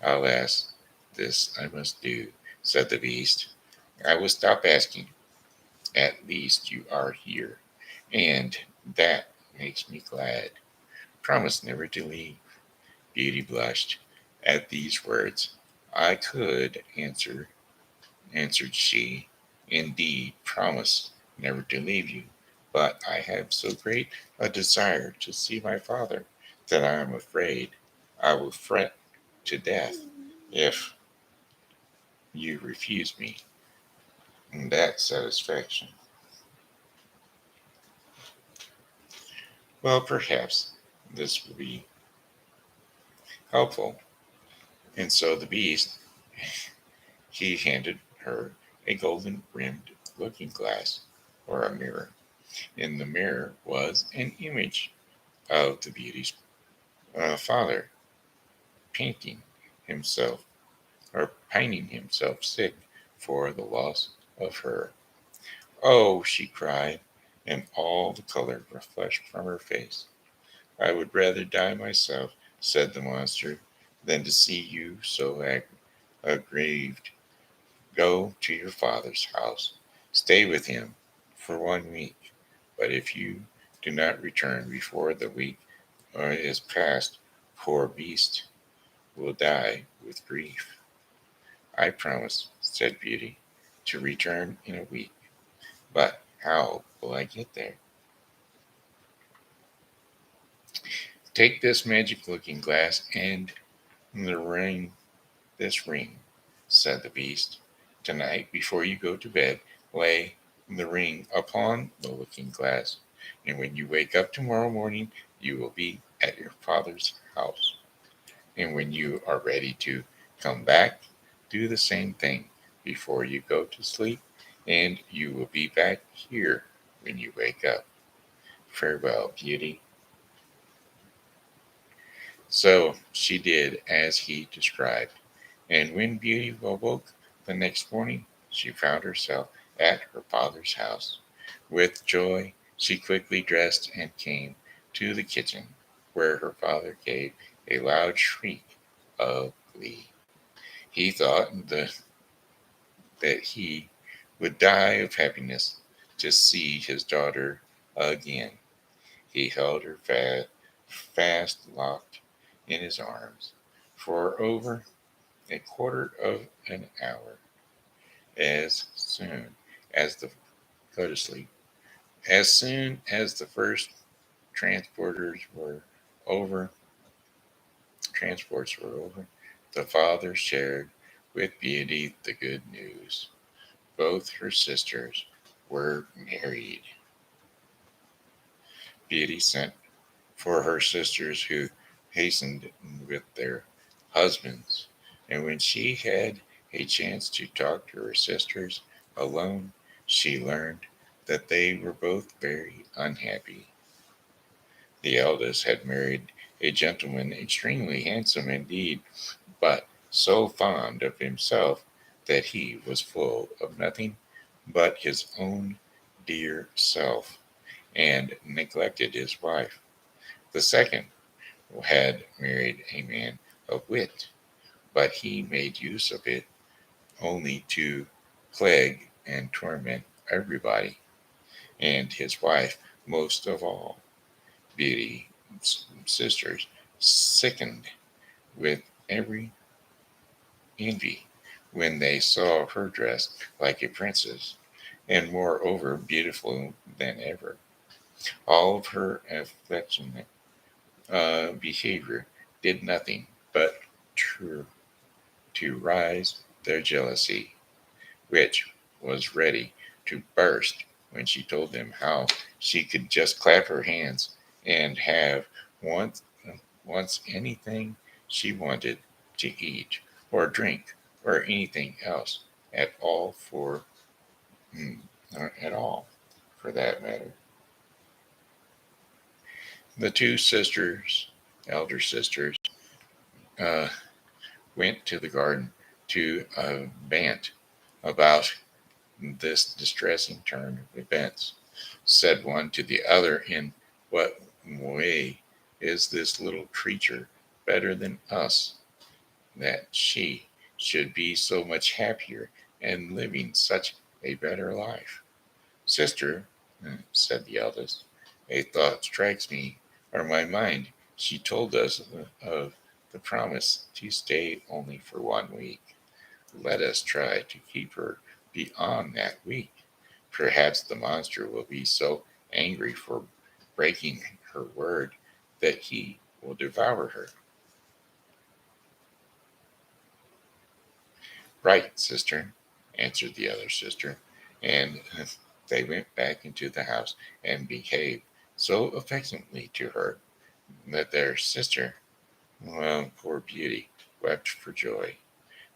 "Alas, this I must do," said the beast. "I will stop asking. At least you are here, and that makes me glad. Promise never to leave." Beauty blushed at these words. "I could," answered she, "indeed promise never to leave you, but I have so great a desire to see my father that I am afraid I will fret to death if you refuse me that satisfaction." Well, perhaps this will be helpful. And so the beast, he handed her a golden rimmed looking glass, or a mirror. In the mirror was an image of the beauty's father, painting himself or pining himself sick for the loss of her. "Oh," she cried, and all the color flushed from her face. "I would rather die myself," said the monster, "than to see you so aggrieved. Go to your father's house. Stay with him for 1 week. But if you do not return before the week is past, poor beast will die with grief." "I promise," said Beauty, "to return in a week. But how will I get there?" "Take this magic looking glass and the ring, this ring," said the beast. "Tonight, before you go to bed, lay the ring upon the looking glass, and when you wake up tomorrow morning, you will be at your father's house. And when you are ready to come back, do the same thing before you go to sleep, and you will be back here when you wake up. Farewell, Beauty." So she did as he described, and when Beauty awoke the next morning, she found herself at her father's house. With joy, she quickly dressed and came to the kitchen, where her father gave a loud shriek of glee. He thought that he would die of happiness to see his daughter again. He held her fast locked in his arms for over a quarter of an hour. As soon as the Go to sleep. As soon as the first transporters were over, transports were over, the father shared with Beauty the good news. Both her sisters were married. Beauty sent for her sisters, who hastened with their husbands. And when she had a chance to talk to her sisters alone, she learned that they were both very unhappy. The eldest had married a gentleman extremely handsome indeed, but so fond of himself that he was full of nothing but his own dear self, and neglected his wife. The second had married a man of wit, but he made use of it only to plague and torment everybody, and his wife most of all. Beauty's sisters sickened with every envy when they saw her dressed like a princess, and moreover beautiful than ever. All of her affectionate behavior did nothing but to, to rise their jealousy, which was ready to burst when she told them how she could just clap her hands and have once, once anything she wanted to eat or drink or anything else at all mm, at all for that matter. The two sisters, elder sisters, uh, went to the garden to vent about this distressing turn of events. Said one to the other, in what way is this little creature better than us, that she should be so much happier and living such a better life? Sister, said the eldest, a thought strikes me, or my mind. She told us of the promise to stay only for 1 week. Let us try to keep her beyond that week. Perhaps the monster will be so angry for breaking her word that he will devour her. Right, sister, answered the other sister, and they went back into the house and behaved so affectionately to her that their sister, well, poor Beauty, wept for joy.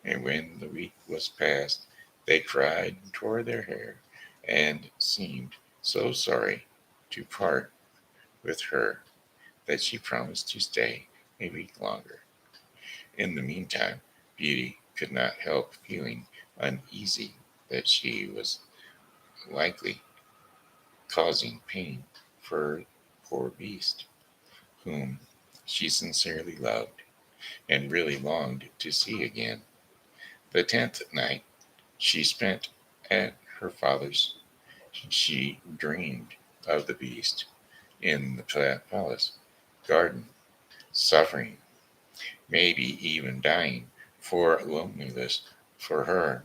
And when the week was past, they cried and tore their hair and seemed so sorry to part with her that she promised to stay a week longer. In the meantime, Beauty could not help feeling uneasy that she was likely causing pain for poor beast, whom she sincerely loved and really longed to see again. The 10th night she spent at her father's, she dreamed of the beast in the palace garden, suffering, maybe even dying for loneliness for her.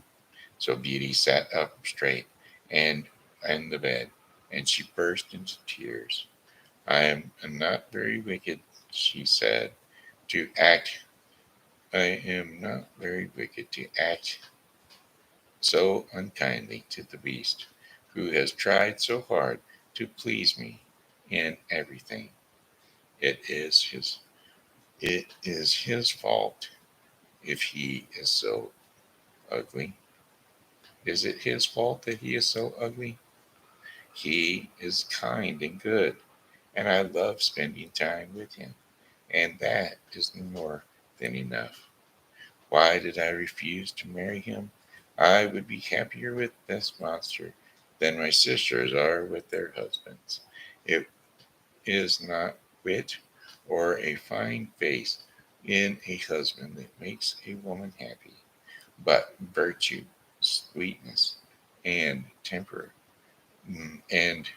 So Beauty sat up straight and in the bed, and she burst into tears. I am not very wicked, she said, to act. I am not very wicked to act so unkindly to the beast, who has tried so hard to please me in everything. It is his it is his fault if he is so ugly. Is it his fault that he is so ugly? He is kind and good, and I love spending time with him, and that is more than enough. Why did I refuse to marry him? I would be happier with this monster than my sisters are with their husbands. It is not wit or a fine face in a husband that makes a woman happy, but virtue, sweetness, and temper, and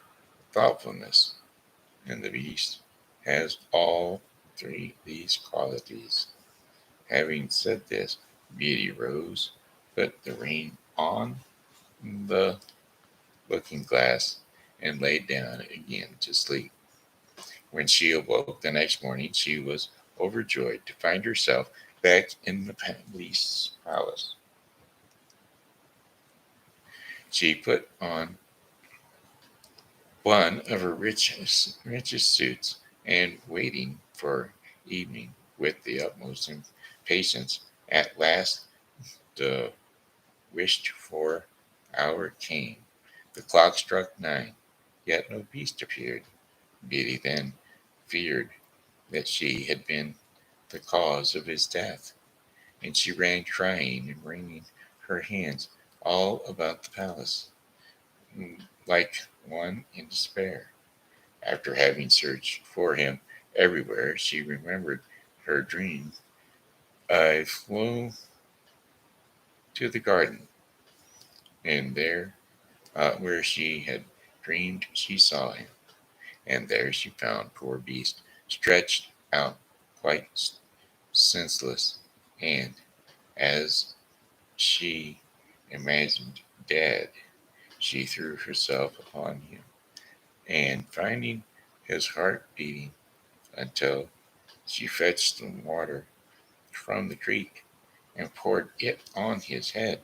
thoughtfulness. And the beast has all three these qualities. Having said this, Beauty rose, put the ring on the looking glass, and laid down again to sleep. When she awoke the next morning, she was overjoyed to find herself back in the beast's palace. She put on one of her richest suits, and waiting for evening with the utmost patience, at last the wished for hour came. The clock struck 9, yet no beast appeared. Beauty then feared that she had been the cause of his death, and she ran crying and wringing her hands all about the palace, like one in despair. After having searched for him everywhere, she remembered her dream. I flew to the garden, and there, where she had dreamed, she saw him. And there she found poor beast stretched out quite senseless, and as she imagined dead, she threw herself upon him, and finding his heart beating until she fetched some water from the creek and poured it on his head,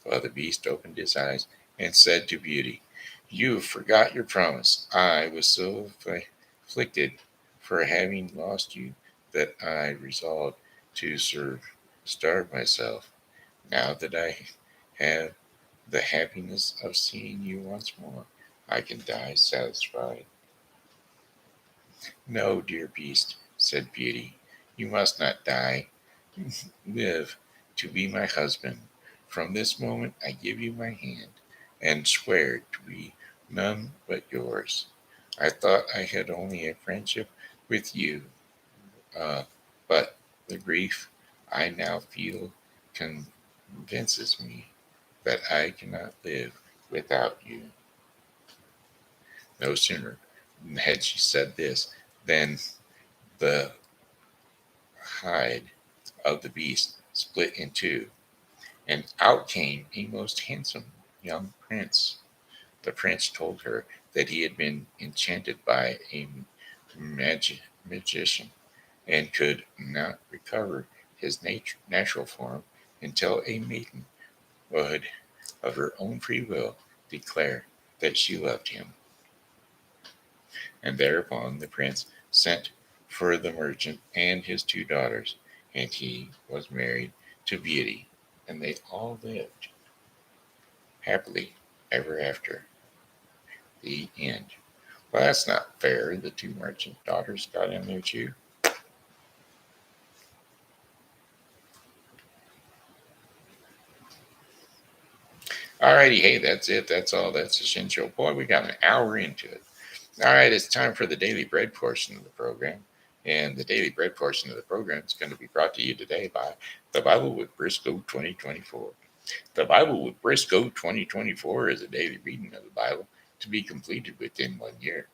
while the beast opened his eyes and said to Beauty, "You forgot your promise. I was so afflicted for having lost you that I resolved to starve myself. Now that I have the happiness of seeing you once more, I can die satisfied." "No, dear beast," said Beauty, "you must not die. Live to be my husband. From this moment I give you my hand, and swear to be none but yours. I thought I had only a friendship with you, but the grief I now feel convinces me that I cannot live without you." No sooner had she said this than the hide of the beast split in two, and out came a most handsome young prince. The prince told her that he had been enchanted by a magician and could not recover his natural form until a maiden would, of her own free will, declare that she loved him. And thereupon the prince sent for the merchant and his two daughters, and he was married to Beauty, and they all lived happily ever after. The end. Well, that's not fair. The two merchant daughters got in there too. Alrighty, hey, that's it. That's all. That's the Shen Show. Boy, we got an hour into it. All right, it's time for the daily bread portion of the program. And the daily bread portion of the program is going to be brought to you today by the Bible with Briscoe 2024. The Bible with Briscoe 2024 is a daily reading of the Bible to be completed within 1 year.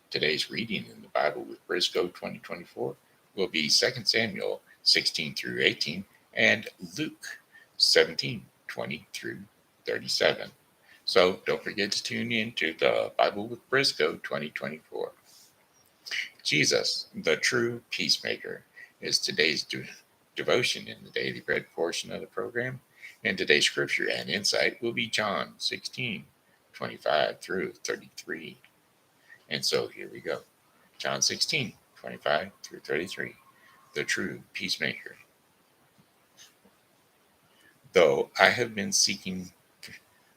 Today's reading in the Bible with Briscoe 2024 will be 2 Samuel 16 through 18 and Luke 17, 20 through 37. So don't forget to tune in to the Bible with Briscoe 2024. Jesus, the true peacemaker, is today's devotion in the daily bread portion of the program. And today's scripture and insight will be John 16, 25 through 33. And so here we go. John 16, 25 through 33. The true peacemaker. Though I have been speaking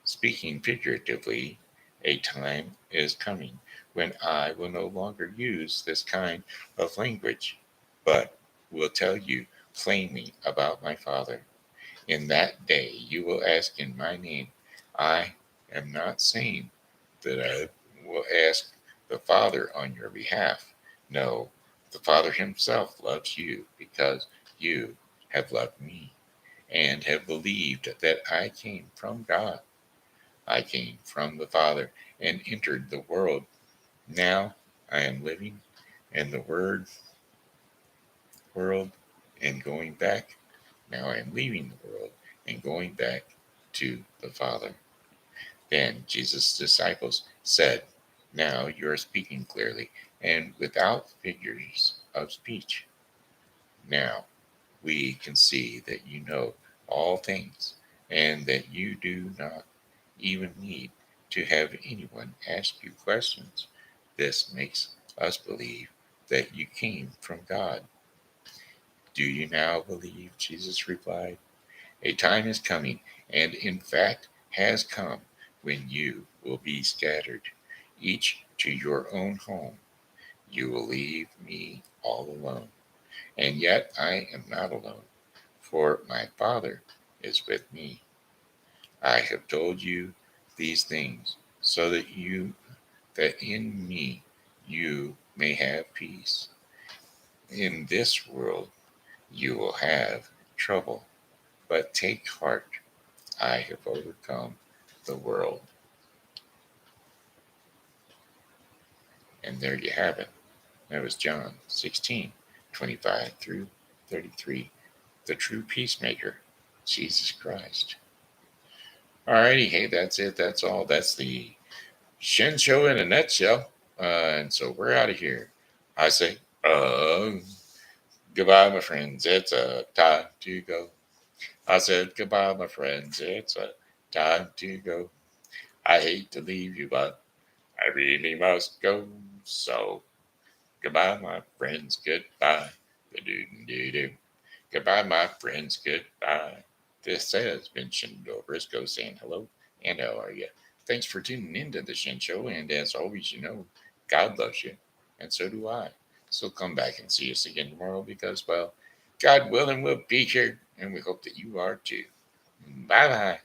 figuratively, a time is coming when I will no longer use this kind of language, but will tell you plainly about my Father. In that day you will ask in my name. I am not saying that I will ask the Father on your behalf. No, the Father himself loves you because you have loved me and have believed that I came from God. I came from the Father and entered the world. Now I am living in the world and going back. Now I am leaving the world and going back to the Father. Then Jesus' disciples said, "Now you are speaking clearly and without figures of speech. Now we can see that you know all things and that you do not even need to have anyone ask you questions. This makes us believe that you came from God." "Do you now believe?" Jesus replied. "A time is coming, and in fact has come, when you will be scattered, each to your own home. You will leave me all alone. And yet I am not alone, for my Father is with me. I have told you these things so that in me you may have peace. In this world you will have trouble, but take heart. I have overcome the world." And there you have it. That was John 16, 25 through 33. The true peacemaker, Jesus Christ. Alrighty, hey, that's it. That's all. That's the Shen show in a nutshell. And so we're out of here. I say, goodbye, my friends. It's time to go. I said, goodbye, my friends. It's time to go. I hate to leave you, but I really must go. So, goodbye, my friends. Goodbye. Do-do-do-do. Goodbye, my friends. Goodbye. This has been Shen Briscoe saying hello and how are you? Thanks for tuning in to the Shen Show. And as always, God loves you. And so do I. So come back and see us again tomorrow because, well, God willing, we'll be here. And we hope that you are too. Bye bye.